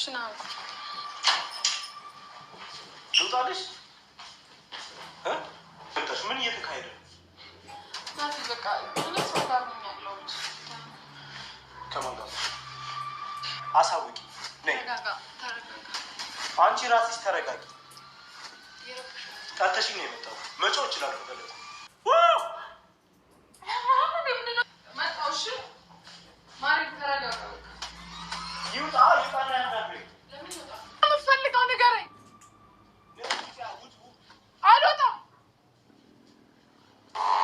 ነው ልውጣልሽ? ምን እየተካሄደ ነው? ናቲ በቃ ምን ሰው ጋር ነው ያለው? ከማን ጋር? አሳውቂ። ተረጋጋ። አንቺ ራስሽ ተረጋጊ። ጠርተሽኝ ነው የመጣው። መጮህ እችላለሁ ከፈለኩ። ይውጣ ይውጣና ያናግረኝ። የምትፈልገው ንገረኝ። አልወጣም።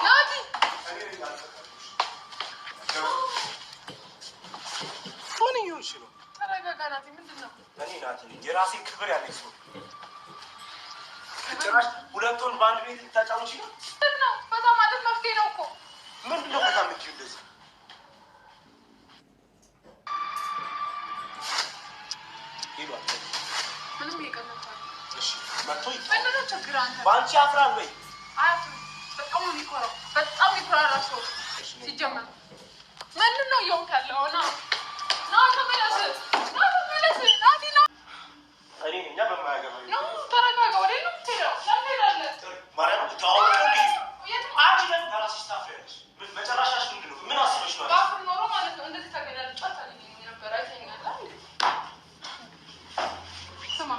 ናቲ ምን እየሆንሽ ነው? ተረጋጋ ናቲ። ምንድን ነው? እኔ ናቲ የራሴ ክብር ያለኝ ሰው ጭራሽ ሁለት ወንድ በአንድ ቤት ልታጫውቺ ነው? ነው በጣም ማለት መፍትሄ ነው እኮ። ምንድን ነው በጣም እጅ እንደዚህ ይሏል። ምንም ይቀመጣል። እሺ መጥቶ ምንድን ነው ችግር? አንተ በአንቺ አፍራል ወይ? አያፍርም። በጣም ነው የሚኮራው። በጣም ይኮራል ሰው ሲጀመር። ምንድን ነው እየሆንክ ያለው? ና ተመለስ፣ ና ተመለስ። ናቲ ና። እኔ እኛ በማያገባኝ ነው። ተረጋጋ። ወዴት ነው የምትሄደው? ለምን ትሄዳለህ? ማርያም ታወቀው እንዴ? አንቺ ለምን ታራስሽ ታፍሪያለሽ? መጨረሻሽ ምንድን ነው? ምን አስበሽ ነው? ባፍር ኖሮ ማለት ነው እንደዚህ ታገኛለህ። ጫታ ነበር አይተኛለህ። ስማ፣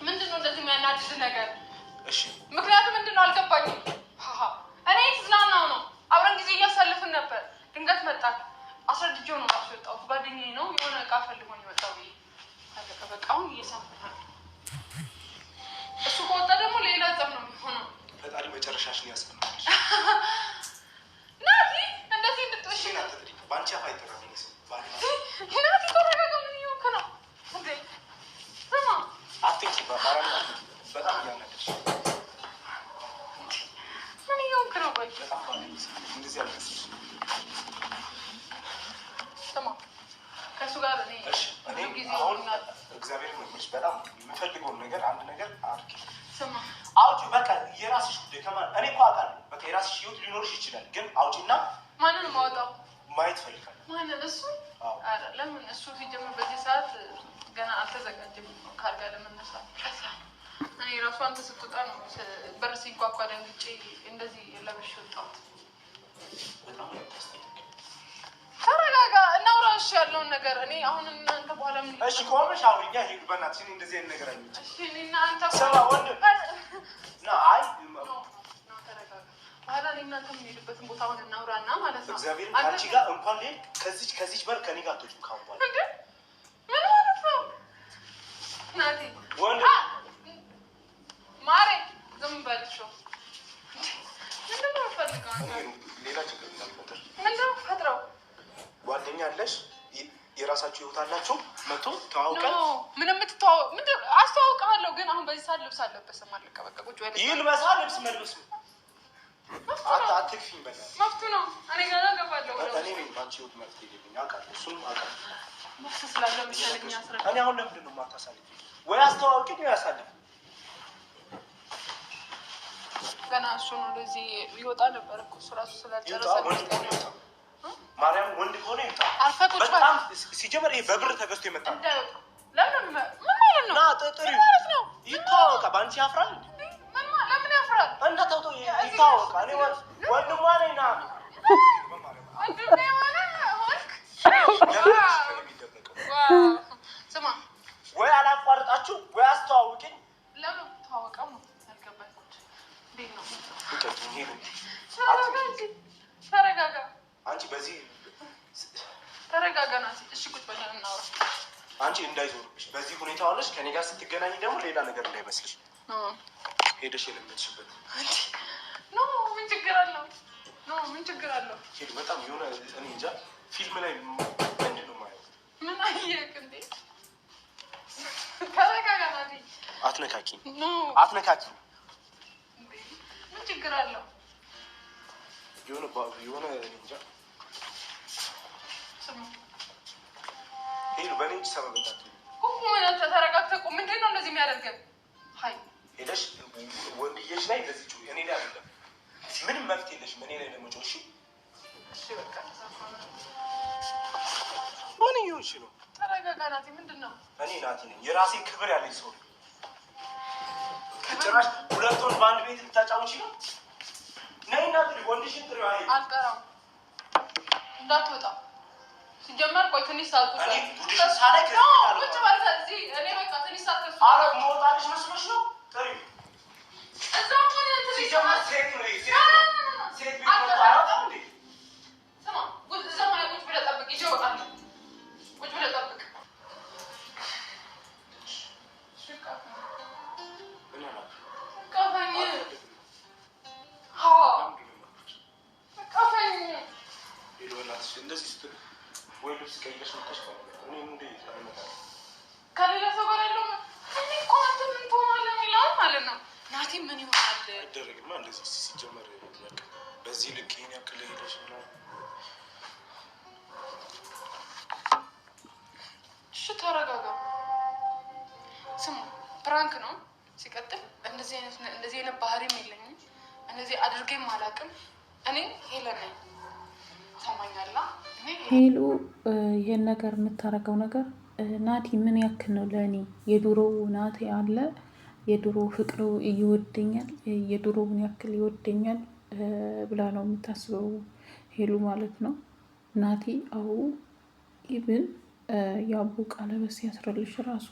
ምንድን ነው እንደዚህ የሚያናድድ ነገር? እሺ ምክንያቱም ምንድን ነው አልገባኝም። እኔ የተዝናናው ነው፣ አብረን ጊዜ እያሳልፍን ነበር። ድንገት መጣክ። አስረድቼው ነው ራሱ የወጣሁት። ጓደኛዬ ነው የሆነ እቃ ፈልጎ ነው የመጣው ብዬ አለቀ በቃ። አሁን እየሰማህ ነው። እሱ ከወጣ ደግሞ ሌላ ጸብ ነው የሚሆነው። ፈጣሪ መጨረሻሽን ያስቀምጥልሽ። ናቲ እንደዚህ እንድትወሺ በአንቺ አፍ አይጠራም። ናቲ ተረጋጋ። ምን እየሆንክ ነው እንዴ? ስማ አትንኪ። በማርያም በጣም እያናደድሽ። ምን እየሆንክ ነው? ቆይ እንደዚህ አልመስልሽ። ስማ ከእሱ ጋር እኔ ጊዜ አሁን እግዚአብሔር ይመስገን በጣም የምፈልገውን ነገር አንድ ነገር አድርጊ። ስማ አውጪ በቃ የራስሽ ጉዳይ። ከማን እኔ እኮ አውቃለሁ። በቃ የራስሽ ህይወት ሊኖርሽ ይችላል፣ ግን አውጪና ማንን ማወጣው ማየት ፈልጋለሁ። ማንን? እሱ አረ ለምን እሱ ሲጀምር በዚህ ሰዓት ገና አልተዘጋጀም ካልጋ ለመነሳት። እኔ ራሱ አንተ ስትወጣ ነው በር ሲንኳኳ ደንግጬ እንደዚህ ለብሼ ወጣሁት። ተረጋጋ። እናውራ እሺ ያለውን ነገር። እኔ አሁን እናንተ በኋላ ምን እሺ ቆመሽ አውሪኛ። ሂዱ በእናትሽ። እኔ እንደዚህ አይነት ነገር አይመችም። እሺ እኔ እና አንተ ሰማ ወንድ ና አይ ተረጋጋ። በኋላ እኔ እናንተ የምንሄድበትን ቦታ አሁን እናውራና ማለት ነው። እግዚአብሔር ከአንቺ ጋር እንኳን ልሄድ ከዚች በር ከኔ ጋር አትወጪም ካሁን በኋላ። እንዴ ምን ማለት ነው? ናቲ ወንድ ማሬ ዝም በልሽው። ምንድን ነው የምትፈልገው? ሌላ ችግር እንዳልፈጠር። ምንድን ነው የምትፈጥረው? ጓደኛ አለሽ? የራሳችሁ ህይወት አላችሁ? መቶ ተዋውቀን ምንም የምትተዋወቅ ምንድን አስተዋውቅሃለሁ፣ ግን አሁን በዚህ ሰዓት ልብስ አለበሰም። አለቀ በቃ። ቁጭ በል። ይልበሳ ልብስ መልበስ ነው። አትክፊኝ በቃ። መፍቱ ነው። እኔ ጋር ገባለሁ። እኔ ነኝ ባንቺ ህይወት መፍትሄ የለኝ አውቃለሁ። እሱንም አውቃለሁ። መፍቱ ስላለ መሰለኝ ያስረዳ። እኔ አሁን ለምንድን ነው የማታሳልፊ? ወይ አስተዋውቂኝ ወይ አሳልፊ። ገና እሱ ነው እንደዚህ ይወጣ ነበር እኮ እሱ ራሱ ስላልጨረሰ ማርያም ወንድ ከሆነ ይምጣ። አልፈቁት በጣም ሲጀመር ይሄ በብር ተገዝቶ የመጣ ለምን ምን ማለት ነው? ና ጥሪው ማለት ነው። ይታወቃ። በአንቺ ያፍራል። ለምን ያፍራል? እንደታውቶ ይታወቃ። እኔ ወንድሟ ነኝ። ና ወንድሜ ሆነ ሆንክ። ስማ ወይ አላቋርጣችሁ ወይ አስተዋውቂኝ። ለምን ተዋወቀው ነው ያልገባኝ። እንዴት ነው? ተረጋጋ። አንቺ በዚህ ተረጋጋ ናት። እሺ ቁጭ ብለን እናውራ። አንቺ እንዳይዞርብሽ በዚህ ሁኔታ ሆነሽ ከኔ ጋር ስትገናኝ ደግሞ ሌላ ነገር እንዳይመስልሽ። ሄደሽ የለመድሽበት ኖ ምን ችግር አለው? ኖ ምን ችግር አለው? ሄድ በጣም የሆነ እኔ እንጃ ፊልም ላይ ምንድን ነው የማየው? ምን አየህ እንዴ? ተረጋጋ ናት። አትነካኪ ኖ አትነካኪ። ምን ችግር አለው? የሆነ እንጃ ሄዱ በእኔ እንጂ ሰበብ እንዳትዪ። ተረጋግተህ ቁም። ምንድን ነው እንደዚህ የሚያደርገን? ሀይ ሄደሽ ወንድዬሽ ላይ እንደዚህ ጩኸ። እኔ ላይ አይደለም። ምንም መብት የለሽም እኔ ላይ ለመጮህ። እሺ እሺ በቃ ምን እየሆንሽ ነው? ተረጋጋ ታደርጋለህ? ናቲ ምንድን ነው? እኔ ናቲ ነኝ፣ የራሴ ክብር ያለኝ ሰው። ጭራሽ ሁለቱን በአንድ ቤት ልታጫውቺ ነው? ነይ ናቲ፣ ወንድሽን ጥሪው። አልቀራም፣ እንዳትወጣ። ሲጀመር ቆይ ትንሽ ሰዓት ቁጭ እኔ ቡድሽ ሳለክ ቁጭ ባልታ እዚህ እኔ በቃ ትንሽ ሰዓት ከሱ አረ ሞታልሽ መስሎሽ ነው? ጥሪው እዛው ሆነ ትንሽ ሲጀመር ሴት ነው ሴት ቢሆን ታውቃለህ እንዴ? ስማ ቁጭ እዛው ሆነ ቁጭ ብለህ ጠብቅ፣ ይዤ እወጣለሁ። ቁጭ ብለህ ጠብቅ። እንደዚህ ስትል ወይ ልብስ ቀይረሽ መጥተሽ ከሌላ ሰው ጋር ያለው እኔ እኮ አንተ ምን ትሆናለህ የሚለው ማለት ነው። ናቲ ምን ይሆናል? አይደረግማ እንደዚህ ሲጀመር በዚህ ልክ ይሄን ያክል ሄደሽ ነው። እሺ ተረጋጋ። ስሙ ፕራንክ ነው። ሲቀጥል እንደዚህ አይነት ባህሪም የለኝም። እንደዚህ አድርጌም አላውቅም። እኔ ሄለን ነኝ። ሰማኛላ ሄሉ ይሄን ነገር የምታረገው ነገር ናቲ ምን ያክል ነው ለእኔ የድሮው ናቲ አለ የድሮ ፍቅሩ ይወደኛል የድሮውን ያክል ይወደኛል ብላ ነው የምታስበው ሄሉ ማለት ነው። ናቲ አው ኢቭን ያቡ ቀለበት ሲያስረልሽ ራሱ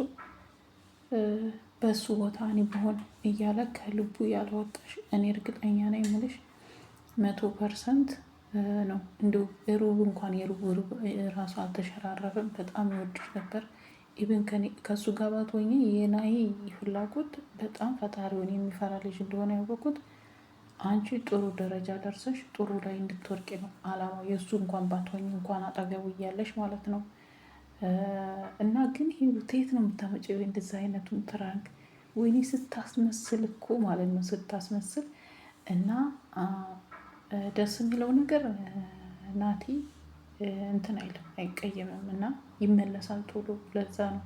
በሱ ቦታ እኔ በሆን እያለ ከልቡ ያልወጣሽ እኔ እርግጠኛ ነኝ የምልሽ 100% ነው። እንደው ሩብ እንኳን የሩብ ራሱ አልተሸራረፈም። በጣም ይወድሽ ነበር። ኢቭን ከሱ ጋር ባትሆኚ የናሂ ፍላጎት በጣም ፈጣሪውን የሚፈራ ልጅ እንደሆነ ያወቁት አንቺ ጥሩ ደረጃ ደርሰሽ ጥሩ ላይ እንድትወርቂ ነው አላማው። የእሱ እንኳን ባትሆኚ እንኳን አጠገቡ እያለሽ ማለት ነው። እና ግን ሄሉ የት ነው የምታመጪው እንደዚህ አይነቱን ፕራንክ? ወይኔ ስታስመስል እኮ ማለት ነው ስታስመስል። እና ደስ የሚለው ነገር ናቲ እንትን አይልም አይቀየምም እና ይመለሳል ቶሎ። ለዛ ነው።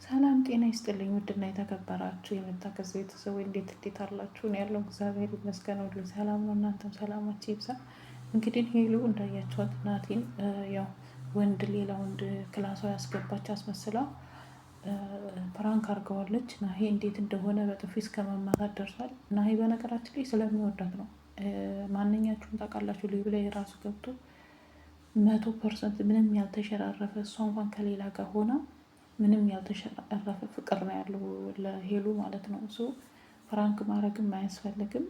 ሰላም ጤና ይስጥልኝ ውድና የተከበራችሁ የመታከዝ ቤተሰብ እንዴት አላችሁ? ያለው እግዚአብሔር ይመስገን ሁሉ ሰላም ነው። እናንተም ሰላማችሁ ይብዛ። እንግዲህ ሄሉ እንዳያችኋት ናቲን ያው ወንድ ሌላ ወንድ ክላሷ ያስገባች አስመስላ ፕራንክ አድርገዋለች። ናሂ እንዴት እንደሆነ በጥፊ እስከ መማታት ደርሷል። ናሂ በነገራችን ላይ ስለሚወዳት ነው። ማንኛችሁም ታውቃላችሁ። ልዩ ላይ የራሱ ገብቶ 100% ምንም ያልተሸራረፈ እሷ እንኳን ከሌላ ጋር ሆና ምንም ያልተሸራረፈ ፍቅር ነው ያለው ለሄሉ ማለት ነው። እሱ ፍራንክ ማድረግም አያስፈልግም።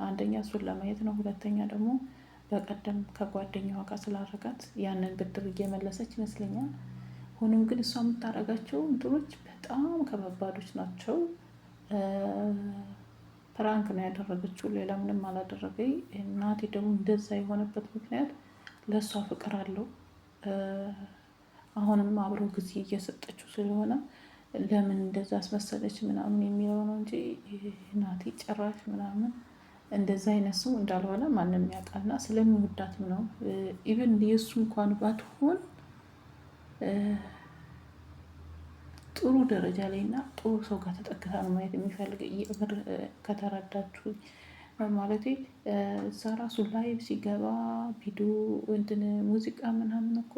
አንደኛ እሱን ለማየት ነው። ሁለተኛ ደግሞ በቀደም ከጓደኛዋ ጋር ስላረጋት ያንን ብድር እየመለሰች ይመስለኛል። ሆኖም ግን እሷ የምታረጋቸው እንትኖች በጣም ከባባዶች ናቸው። ፕራንክ ነው ያደረገችው፣ ሌላ ምንም አላደረገኝ። ናቲ ደግሞ እንደዛ የሆነበት ምክንያት ለእሷ ፍቅር አለው። አሁንም አብረው ጊዜ እየሰጠችው ስለሆነ ለምን እንደዛ አስመሰለች ምናምን የሚለው ነው እንጂ ናቲ ጭራሽ ምናምን እንደዛ አይነት ሰው እንዳልሆነ ማንም ያውቃልና ስለሚወዳትም ነው። ኢቭን የእሱ እንኳን ባትሆን ጥሩ ደረጃ ላይ እና ጥሩ ሰው ጋር ተጠግታ ነው ማየት የሚፈልግ። የምር ከተረዳችሁ ማለት እዛ ራሱ ላይቭ ሲገባ ቪዲዮ እንትን ሙዚቃ ምናምን እኮ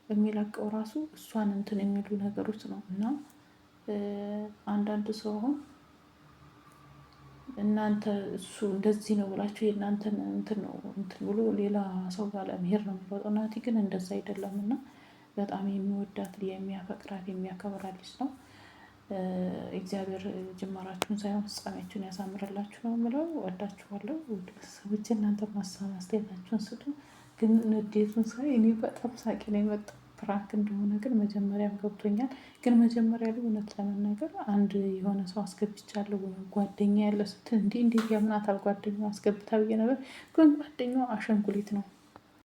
የሚለቀው ራሱ እሷን እንትን የሚሉ ነገሮች ነው። እና አንዳንድ ሰው አሁን እናንተ እሱ እንደዚህ ነው ብላችሁ የእናንተን እንትን ነው እንትን ብሎ ሌላ ሰው ጋር ለመሄድ ነው የሚወጣው። ናቲ ግን እንደዛ አይደለም እና በጣም የሚወዳት የሚያፈቅራት የሚያከብራት ልጅ ነው። እግዚአብሔር ጅማራችሁን ሳይሆን ፍጻሜያችሁን ያሳምርላችሁ ነው የምለው። ወዳችኋለሁ ውድ ቤተሰቦቼ። እናንተ ሀሳብ አስተያየታችሁን ስጡ። ግን ንዴቱን ሳይ እኔ በጣም ሳቂ ነው የመጣው። ፕራንክ እንደሆነ ግን መጀመሪያም ገብቶኛል። ግን መጀመሪያ ላይ እውነት ለመናገር አንድ የሆነ ሰው አስገብቻለሁ ጓደኛ ያለ ስትል እንዴት ያምናታል ጓደኛው አስገብታ ብዬ ነበር። ግን ጓደኛው አሸንጉሊት ነው።